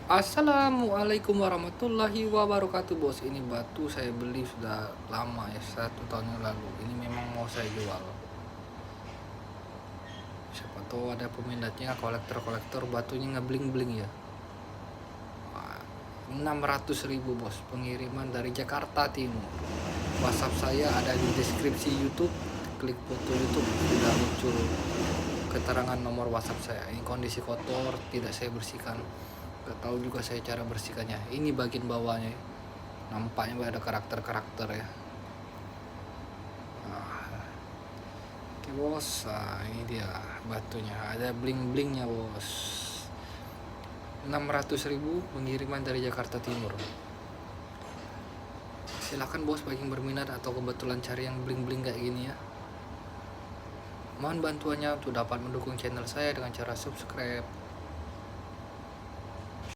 Assalamualaikum warahmatullahi wabarakatuh bos. Ini batu saya beli sudah lama ya, 1 tahun yang lalu. Ini memang mau saya jual. Siapa tahu ada peminatnya, kolektor batunya ngebling-bling ya. 600.000 bos, pengiriman dari Jakarta Timur. WhatsApp saya ada di deskripsi YouTube. Klik foto YouTube sudah muncul keterangan nomor WhatsApp saya. Ini kondisi kotor, tidak saya bersihkan. Gak tahu juga saya cara bersihkannya. Ini bagian bawahnya, nampaknya ada karakter ya. Oke bos, ini dia batunya, ada bling-blingnya bos. 600.000 pengiriman dari Jakarta Timur. Silakan bos bagi yang berminat atau kebetulan cari yang bling-bling kayak gini ya. Mohon bantuannya untuk dapat mendukung channel saya dengan cara subscribe,